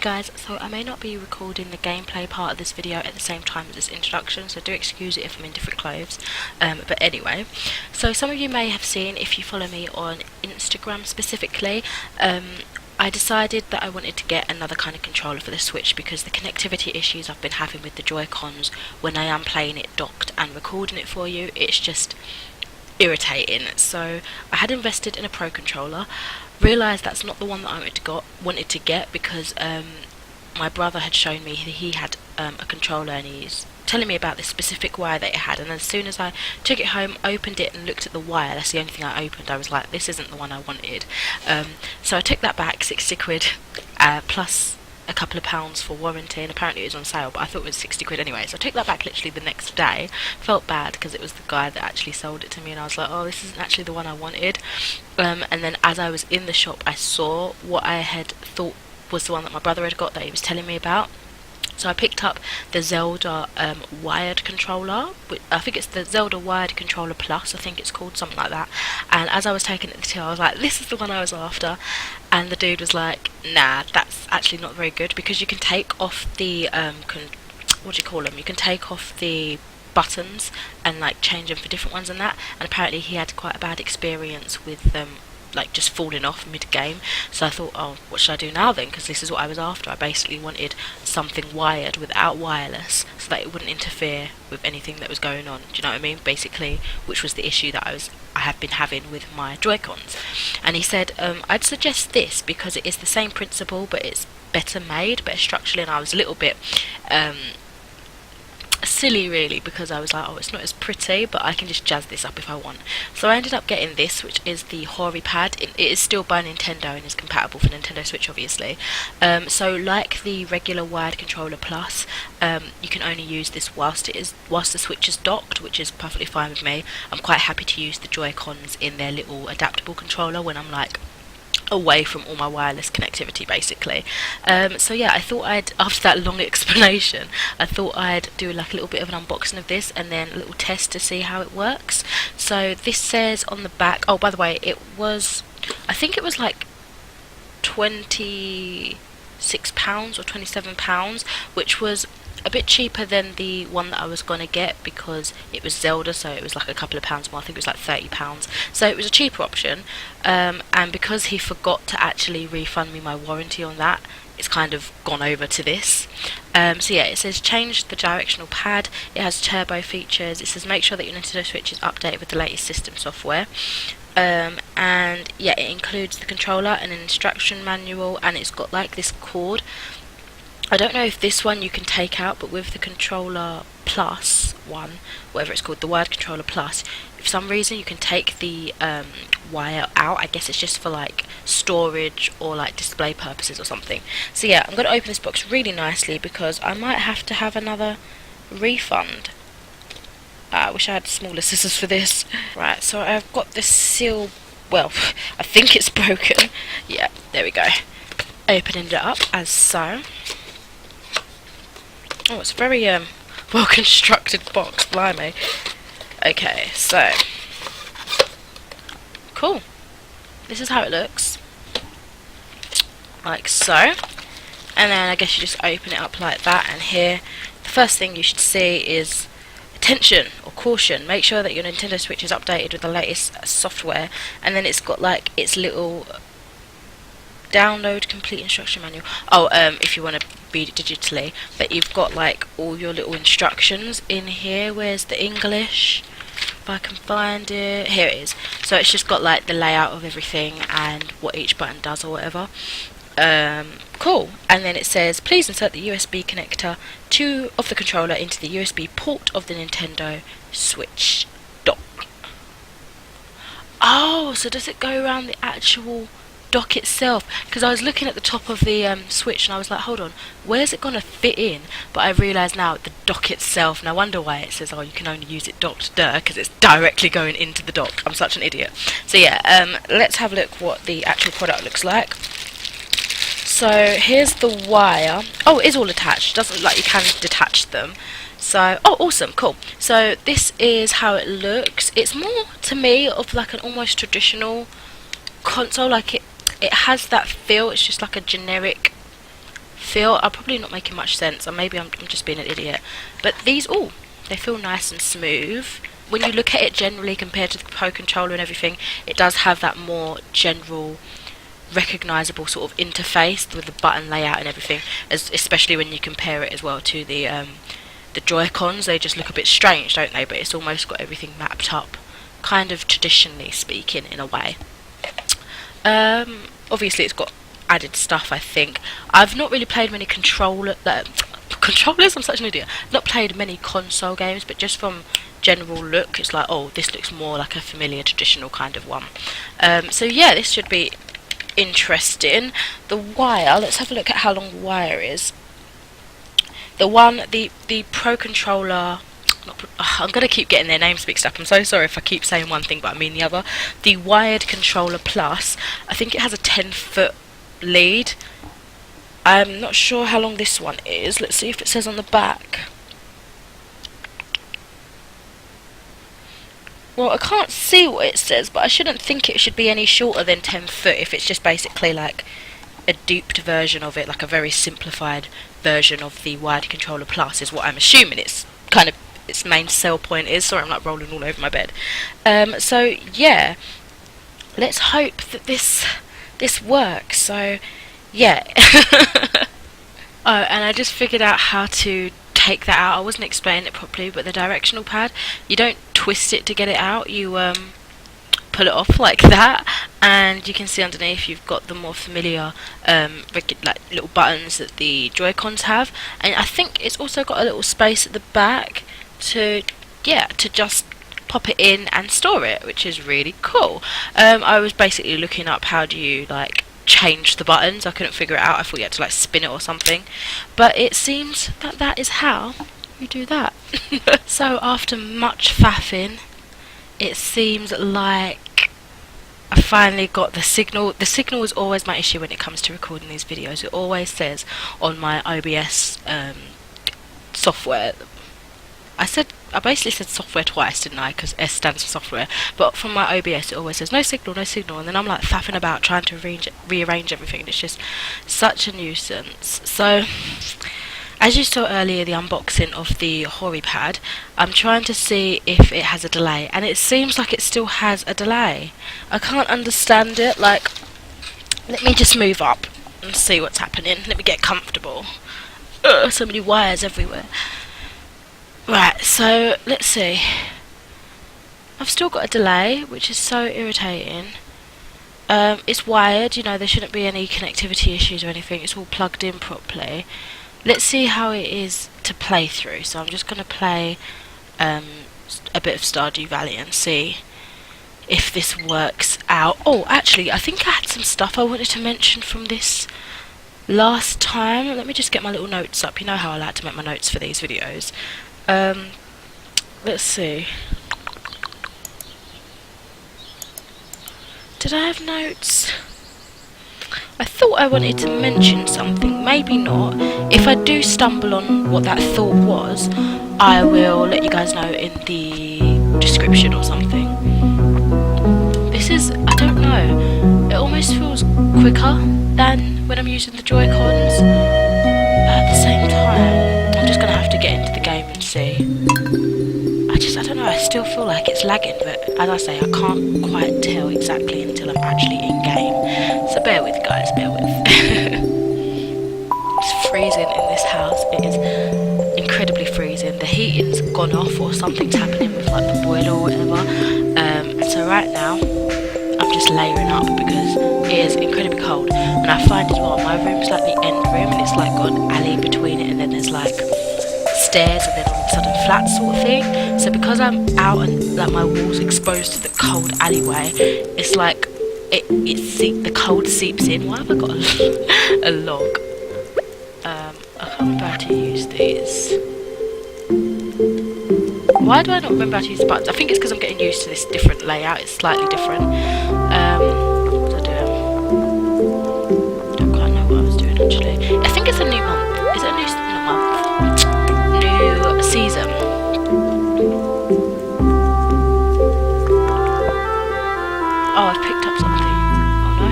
guys, so I may not be recording the gameplay part of this video at the same time as this introduction, so do excuse it if I'm in different clothes, but anyway, so some of you may have seen, if you follow me on Instagram specifically, I decided that I wanted to get another kind of controller for the Switch because the connectivity issues I've been having with the Joy-Cons when I am playing it docked and recording it for you, it's just irritating. So I had invested in a Pro controller, realised that's not the one that I wanted to get because my brother had shown me he had a controller and he's telling me about this specific wire that it had, and as soon as I took it home, opened it and looked at the wire, that's the only thing I opened, I was like, this isn't the one I wanted. So I took that back, 60 quid plus a couple of pounds for warranty, and apparently it was on sale, but I thought it was 60 quid anyway, so I took that back literally the next day. Felt bad because it was the guy that actually sold it to me, and I was like, oh, this isn't actually the one I wanted. And then as I was in the shop, I saw what I had thought was the one that my brother had got that he was telling me about. So I picked up the Zelda wired controller. I think it's the Zelda wired controller plus, I think it's called, something like that. And as I was taking it to the till, I was like, this is the one I was after. And the dude was like, nah, that's actually not very good because you can take off the what do you call them? You can take off the buttons and like change them for different ones and that. And apparently he had quite a bad experience with like just falling off mid-game, so I thought, oh, what should I do now then, because this is what I was after. I basically wanted something wired without wireless so that it wouldn't interfere with anything that was going on, do you know what I mean, basically, which was the issue that I have been having with my Joy-Cons. And he said, I'd suggest this because it is the same principle but it's better made, better structurally, and I was a little bit silly really because I was like, oh, it's not as pretty, but I can just jazz this up if I want. So I ended up getting this, which is the Horipad. It is still by Nintendo and is compatible for Nintendo Switch, obviously. So like the regular wired controller plus, you can only use this whilst the Switch is docked, which is perfectly fine with me. I'm quite happy to use the Joy-Cons in their little adaptable controller when I'm like away from all my wireless connectivity, basically. So yeah, I thought after that long explanation, I thought I'd do like a little bit of an unboxing of this and then a little test to see how it works. So this says on the back, oh, by the way, I think it was like £26 or £27, which was a bit cheaper than the one that I was going to get because it was Zelda, so it was like a couple of pounds more. I think it was like £30, so it was a cheaper option, and because he forgot to actually refund me my warranty on that, it's kind of gone over to this. So yeah, it says change the directional pad, it has turbo features, it says make sure that your Nintendo Switch is updated with the latest system software, and yeah, it includes the controller and an instruction manual, and it's got like this cord. I don't know if this one you can take out, but with the controller plus one, whatever it's called, the wired controller plus, for some reason you can take the wire out. I guess it's just for like storage or like display purposes or something. So yeah, I'm going to open this box really nicely because I might have to have another refund. I wish I had smaller scissors for this. Right, so I've got this seal, well, I think it's broken. Yeah, there we go. Opening it up as so. Oh, it's a very well constructed box, blimey. Okay, so cool. This is how it looks. Like so. And then I guess you just open it up like that, and here the first thing you should see is attention or caution, make sure that your Nintendo Switch is updated with the latest software. And then it's got like its little download complete instruction manual. Oh, if you want to read it digitally, but you've got like all your little instructions in here. Where's the English? If I can find it, here it is. So it's just got like the layout of everything and what each button does or whatever. Cool. And then it says please insert the USB connector of the controller into the USB port of the Nintendo Switch dock. Oh, so does it go around the actual dock itself? Because I was looking at the top of the Switch and I was like, hold on, where's it gonna fit in? But I realised now the dock itself, and I wonder why it says, oh, you can only use it docked, because it's directly going into the dock. I'm such an idiot. So yeah, let's have a look what the actual product looks like. So here's the wire. Oh, it is all attached. Doesn't look like you can detach them. So, oh, awesome, cool. So this is how it looks. It's more to me of like an almost traditional console. Like it has that feel. It's just like a generic feel. I'm probably not making much sense, or maybe I'm just being an idiot. But these, they feel nice and smooth. When you look at it generally compared to the Pro Controller and everything, it does have that more general, recognisable sort of interface with the button layout and everything, especially when you compare it as well to the Joy-Cons. They just look a bit strange, don't they? But it's almost got everything mapped up, kind of traditionally speaking, in a way. Obviously it's got added stuff, I think. I've not really played many controllers, I'm such an idiot. Not played many console games, but just from general look, it's like, oh, this looks more like a familiar, traditional kind of one. So yeah, this should be interesting. The wire, let's have a look at how long the wire is. The Pro Controller, I'm going to keep getting their names mixed up. I'm so sorry if I keep saying one thing but I mean the other. The Wired Controller Plus, I think it has a 10-foot lead. I'm not sure how long this one is. Let's see if it says on the back. Well, I can't see what it says, but I shouldn't think it should be any shorter than 10 foot if it's just basically like a duped version of it, like a very simplified version of the Wired Controller Plus is what I'm assuming it's kind of its main sell point is. Sorry, I'm like rolling all over my bed. So yeah, let's hope that this works. So yeah. Oh, and I just figured out how to take that out. I wasn't explaining it properly, but the directional pad, you don't twist it to get it out, you pull it off like that, and you can see underneath you've got the more familiar like little buttons that the Joy-Cons have, and I think it's also got a little space at the back to just pop it in and store it, which is really cool. I was basically looking up how do you like change the buttons. I couldn't figure it out. I thought you had to like spin it or something, but it seems that that is how you do that. So after much faffing, it seems like I finally got the signal. The signal is always my issue when it comes to recording these videos. It always says on my OBS software, I basically said software twice, didn't I? Because S stands for software. But from my OBS, it always says no signal, no signal. And then I'm like faffing about trying to rearrange everything. And it's just such a nuisance. So, as you saw earlier, the unboxing of the Horipad, I'm trying to see if it has a delay. And it seems like it still has a delay. I can't understand it. Like, let me just move up and see what's happening. Let me get comfortable. Ugh, so many wires everywhere. Right, so let's see. I've still got a delay, which is so irritating. It's wired, you know, there shouldn't be any connectivity issues or anything. It's all plugged in properly. Let's see how it is to play through. So I'm just going to play a bit of Stardew Valley and see if this works out. Oh, actually, I think I had some stuff I wanted to mention from this last time. Let me just get my little notes up. You know how I like to make my notes for these videos. Let's see. Did I have notes? I thought I wanted to mention something, maybe not. If I do stumble on what that thought was, I will let you guys know in the description or something. This is, I don't know, it almost feels quicker than when I'm using the Joy-Cons. At the same time, I'm just going to have to get into the game and see. I don't know, I still feel like it's lagging, but as I say, I can't quite tell exactly until I'm actually in game. So bear with, guys, bear with. It's freezing in this house. It is incredibly freezing. The heating's gone off or something's happening with like the boiler or whatever. And so right now, I'm just layering up because it is incredibly cold. And I find as well, my room's like the end room and it's like got an alley between it and then there's like stairs and then all of a sudden flat sort of thing. So because I'm out and like my wall's exposed to the cold alleyway, it's like the cold seeps in. Why have I got a log? I can't remember how to use these. Why do I not remember how to use the buttons? I think it's because I'm getting used to this different layout. It's slightly different. What was I doing? Don't quite know what I was doing actually. I think it's a new month. Is it a new month? New season. Oh, I've picked up something. Oh no.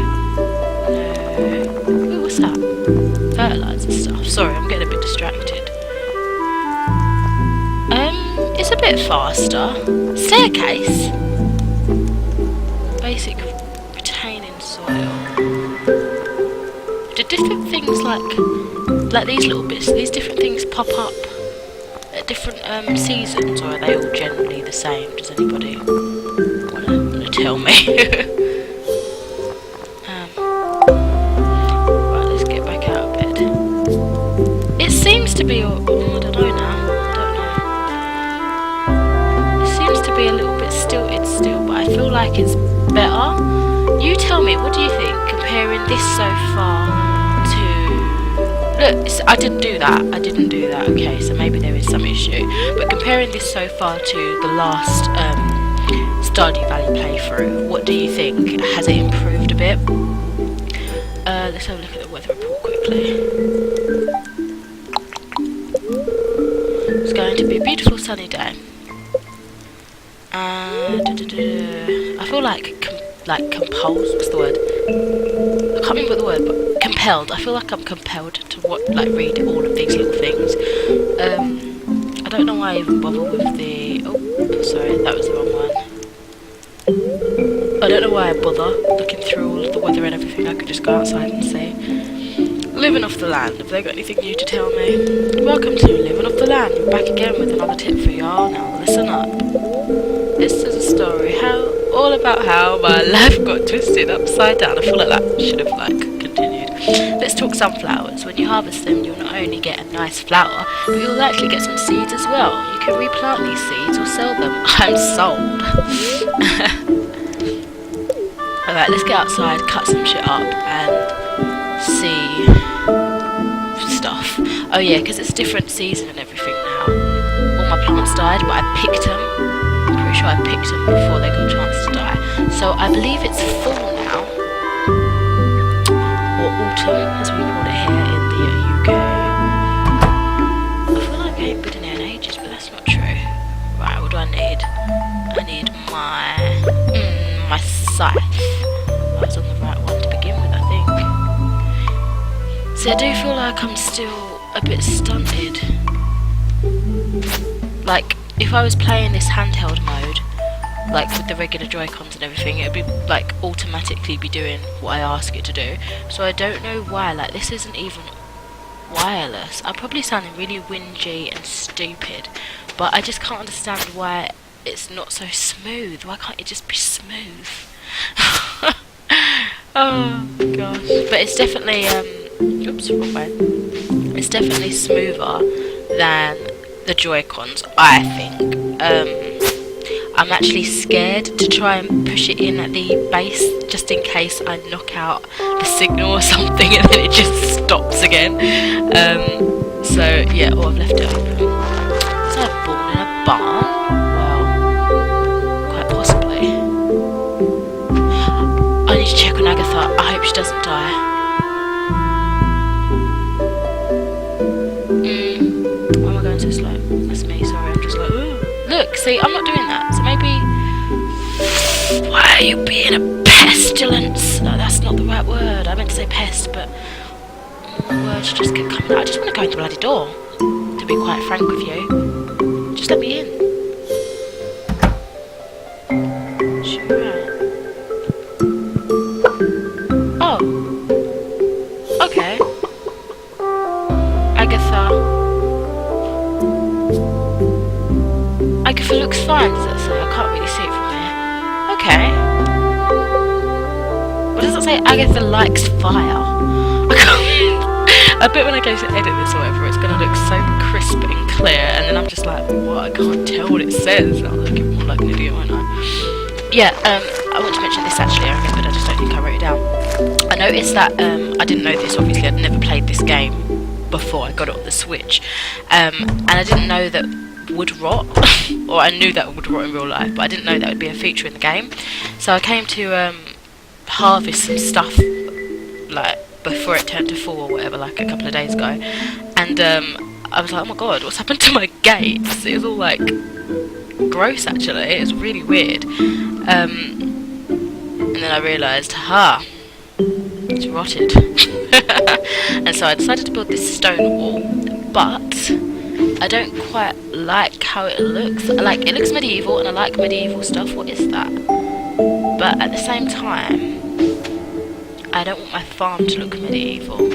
No. Ooh, what's that? Fertilizer stuff. bit faster. Staircase. Basic retaining soil. Do different things like these little bits, these different things pop up at different seasons, or are they all generally the same? Does anybody wanna tell me? Right, let's get back out of bed. It seems to be, I don't know now. It seems to be a little bit stilted still, but I feel like it's better. You tell me, what do you think? Comparing this so far to... Look, I didn't do that. Okay, so maybe there is some issue. But comparing this so far to the last Stardew Valley playthrough, what do you think? Has it improved a bit? Let's have a look at the weather report quickly. It's going to be a beautiful sunny day. I feel like compelled. What's the word? I can't remember the word, but compelled. I feel like I'm compelled to read all of these little things. I don't know why I even bother with the. Oh, sorry, that was the wrong one. I don't know why I bother looking through all of the weather and everything. I could just go outside and see. Living off the land. Have they got anything new to tell me? Welcome to Living off the Land. We're back again with another tip for y'all. Now listen up. This is a story all about how my life got twisted upside down. I feel like that should have continued. Let's talk sunflowers. When you harvest them, you'll not only get a nice flower, but you'll likely get some seeds as well. You can replant these seeds or sell them. I'm sold. Alright, let's get outside, cut some shit up, and see stuff. Oh yeah, because it's a different season and everything now. All my plants died, but I picked them. I'm pretty sure I picked them before they got a chance to die. So I believe it's fall now, or autumn, as we call it here in the UK. I feel like I ain't been in here in ages, but that's not true. Right, what do I need? I need my scythe. I was on the right one to begin with, I think. See, I do feel like I'm still a bit stunted. Like, if I was playing this handheld mode, like with the regular Joy-Cons and everything, it would be automatically be doing what I ask it to do. So I don't know why, this isn't even wireless. I'm probably sounding really whingy and stupid, but I just can't understand why it's not so smooth. Why can't it just be smooth? Oh gosh. But it's definitely oops, wrong way. It's definitely smoother than the Joy-Cons, I think. I'm actually scared to try and push it in at the base, just in case I knock out the signal or something and then it just stops again. So yeah, I've left it open. So I'm born in a barn? Well, quite possibly. I need to check on Agatha. I hope she doesn't die. Why am I going so slow? That's me, sorry, I'm just ooh. Look, see, I'm not doing that, so maybe... Why are you being a pestilence? No, that's not the right word. I meant to say pest, but... words just keep coming out. I just want to go in the bloody door, to be quite frank with you. Just let me in. Oh. Okay. Agatha looks fine, does that say? I can't really see it from here. Okay. What does it say? Agatha likes fire. I bet when I go to edit this or whatever, it's going to look so crisp and clear, and then I'm just like, what? I can't tell what it says. I'll look more like an idiot, won't I? Yeah, I want to mention this actually, I remembered, I just don't think I wrote it down. I noticed that, I didn't know this, obviously, I'd never played this game before I got it on the Switch, and I didn't know that wood rot, or I knew that would rot in real life, but I didn't know that would be a feature in the game. So I came to harvest some stuff, before it turned to fall or whatever, a couple of days ago, and I was like, oh my god, what's happened to my gates? It was all gross actually, it was really weird, and then I realised, it's rotted. And so I decided to build this stone wall, but I don't quite like how it looks. Like, it looks medieval, and I like medieval stuff. What is that? But at the same time, I don't want my farm to look medieval.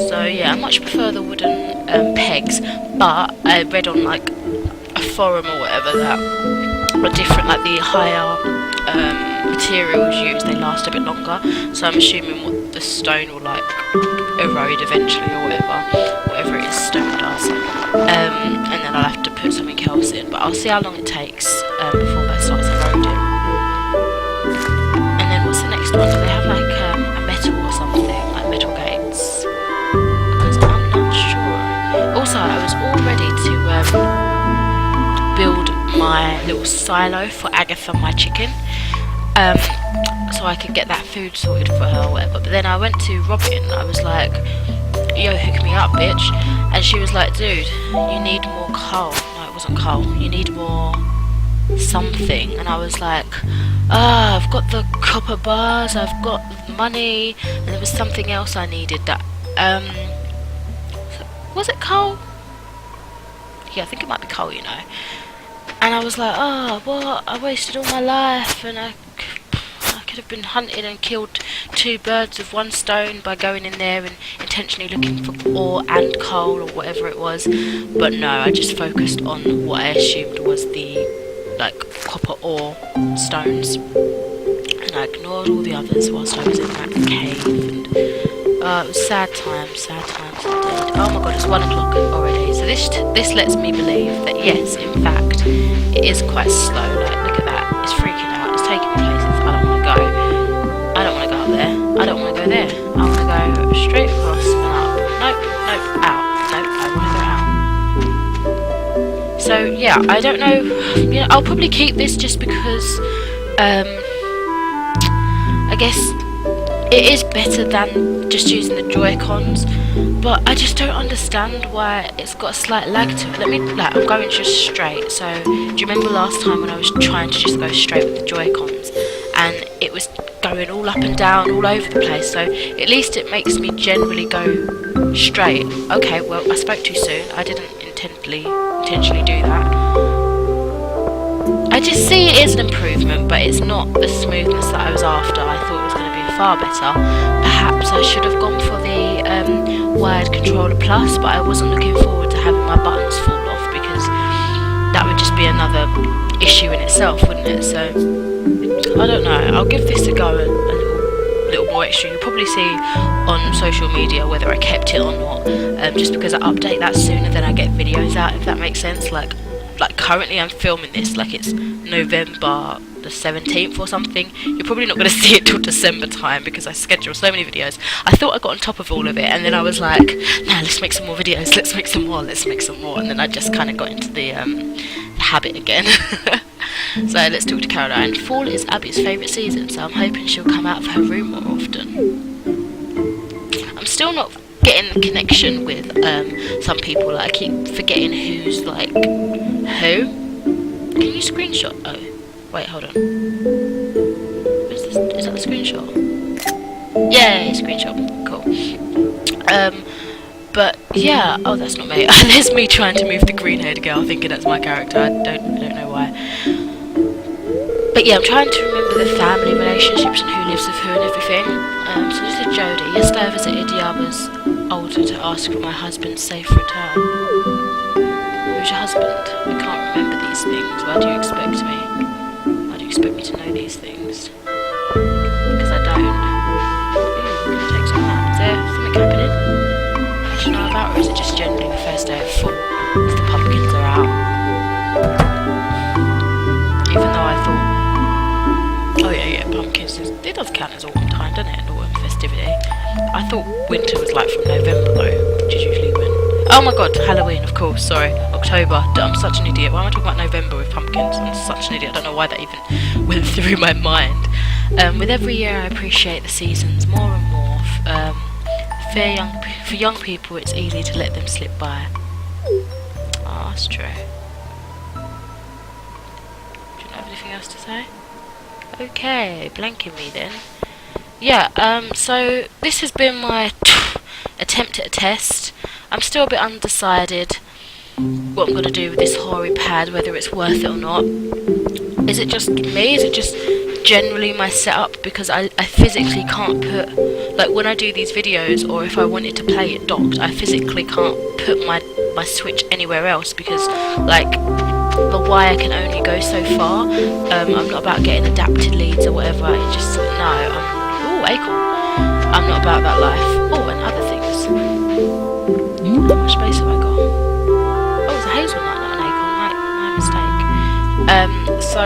So yeah, I much prefer the wooden pegs. But I read on like a forum or whatever that are different. Like the higher materials used, they last a bit longer. So I'm assuming what the stone will like erode eventually, or whatever it is stone does. And then I'll have to put something else in. But I'll see how long it takes before that starts eroding. And then what's the next one? Do they have like a metal or something, like metal gates? Because I'm not sure. Also, I was all ready to build my little silo for Agatha, my chicken, so I could get that food sorted for her or whatever. But then I went to Robin, I was like, yo, hook me up, bitch. And she was like, dude, you need more coal. No, it wasn't coal. You need more something. And I was like, I've got the copper bars, I've got money, and there was something else I needed that, was it coal? Yeah, I think it might be coal, you know. And I was like, oh, what? I wasted all my life, and I could have been hunted and killed 2 birds with 1 stone by going in there and intentionally looking for ore and coal or whatever it was. But no, I just focused on what I assumed was the like copper ore stones, and I ignored all the others whilst I was in that cave. And it was sad times indeed. Oh my god, it's 1 o'clock already. So this lets me believe that yes, in fact, it is quite slow. Like, look at that, it's freaking out, it's taking me places I don't want to go. I don't want to go up there, I don't want to go there, I want to go straight across and up. Nope, out. Nope, I want to go out. So yeah, I don't know, you know, I'll probably keep this just because I guess it is better than just using the Joy-Cons, but I just don't understand why it's got a slight lag to it. I'm going just straight. So do you remember last time when I was trying to just go straight with the Joy-Cons and it was going all up and down all over the place? So at least it makes me generally go straight. Okay, well, I spoke too soon, I didn't intentionally do that. I just see it is an improvement, but it's not the smoothness that I was after. I thought it was going to be far better. Perhaps I should have gone for the wired controller plus, but I wasn't looking forward to having my buttons fall off, because that would just be another issue in itself, wouldn't it? So I don't know, I'll give this a go a little more extra. You'll probably see on social media whether I kept it or not, just because I update that sooner than I get videos out, if that makes sense. Like currently I'm filming this like it's November the 17th or something. You're probably not going to see it till December time, because I schedule so many videos. I thought I got on top of all of it, and then I was like, nah, let's make some more videos, let's make some more, and then I just kind of got into the habit again. So let's talk to Caroline. Fall is Abby's favourite season, so I'm hoping she'll come out of her room more often. I'm still not getting the connection with some people. Like, I keep forgetting who's like who. Can you screenshot? Oh, wait, hold on. Is that the screenshot? Yeah, screenshot. Cool. But yeah, oh, that's not me. There's me trying to move the green-haired girl, thinking that's my character. I don't know why. But yeah, I'm trying to remember the family relationships and who lives with who and everything. So this is Jodie. Yesterday I visited Yaba's altar to ask for my husband's safe return. Who's your husband? I can't remember these things. Why do you expect me? Why do you expect me to know these things? Because I don't. Gonna take some nap. Is there something happening I should know about, or is it just generally the first day of fall as the pumpkins are out? Even though I thought, oh yeah, pumpkins, it does count as autumn time, doesn't it? An autumn festivity. I thought winter was like from November though, which is usually when... Oh my god, Halloween, of course, sorry. October. I'm such an idiot. Why am I talking about November with pumpkins? I'm such an idiot. I don't know why that even went through my mind. With every year I appreciate the seasons more and more. For young people it's easy to let them slip by. Oh, that's true. Do you have anything else to say? Okay, blanking me then. Yeah, so this has been my attempt at a test. I'm still a bit undecided. what I'm going to do with this Horipad, whether it's worth it or not. Is it just me? Is it just generally my setup? Because I physically can't put, like when I do these videos, or if I wanted to play it docked, I physically can't put my Switch anywhere else, because like the wire can only go so far. I'm not about getting adapted leads or whatever. It just, no, oh, acorn. I'm not about that life. Oh, and other things. How much space have I got? Oh, it's a hazelnut, not an acorn. My mistake. So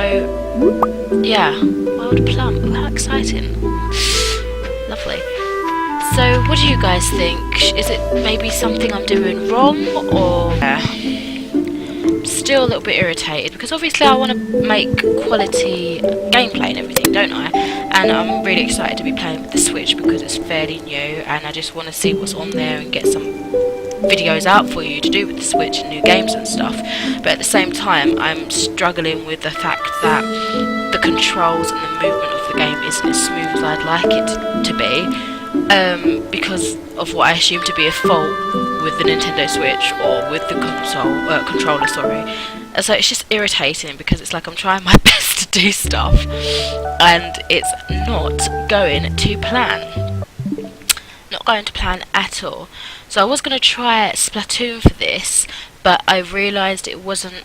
yeah, wild plum. Oh, how exciting! Lovely. So, what do you guys think? Is it maybe something I'm doing wrong, or still a little bit irritated? Because obviously I want to make quality gameplay and everything, don't I? And I'm really excited to be playing with the Switch because it's fairly new, and I just want to see what's on there and get some videos out for you to do with the Switch and new games and stuff. But at the same time, I'm struggling with the fact that the controls and the movement of the game isn't as smooth as I'd like it to be, because of what I assume to be a fault with the Nintendo Switch, or with the controller, sorry. And so it's just irritating, because it's like I'm trying my best to do stuff and it's not going to plan. Not going to plan at all. So I was going to try Splatoon for this, but I realised it wasn't,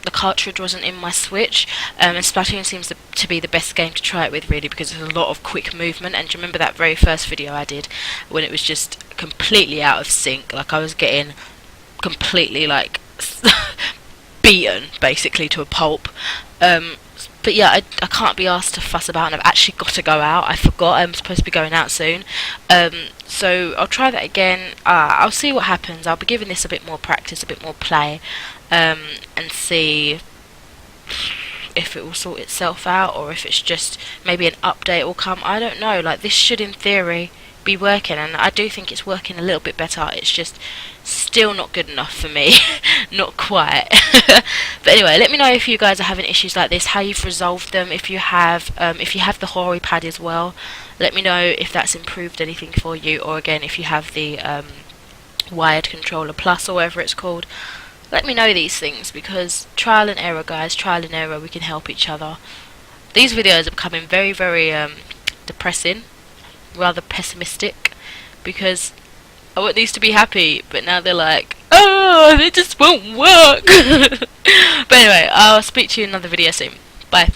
the cartridge wasn't in my Switch, and Splatoon seems to be the best game to try it with, really, because there's a lot of quick movement. And do you remember that very first video I did when it was just completely out of sync? Like I was getting completely like beaten basically to a pulp. But yeah, I can't be asked to fuss about, and I've actually got to go out. I forgot I'm supposed to be going out soon. So I'll try that again. I'll see what happens. I'll be giving this a bit more practice, a bit more play, and see if it will sort itself out, or if it's just maybe an update will come. I don't know. Like, this should in theory be working, and I do think it's working a little bit better. It's just still not good enough for me. Not quite. But anyway, let me know if you guys are having issues like this, how you've resolved them. If you have the Horipad as well, let me know if that's improved anything for you, or again if you have the wired controller plus, or whatever it's called. Let me know these things, because trial and error, guys, trial and error, we can help each other. These videos are becoming very, very depressing, rather pessimistic, because I want these to be happy, but now they're like, oh, they just won't work. But anyway, I'll speak to you in another video soon. Bye.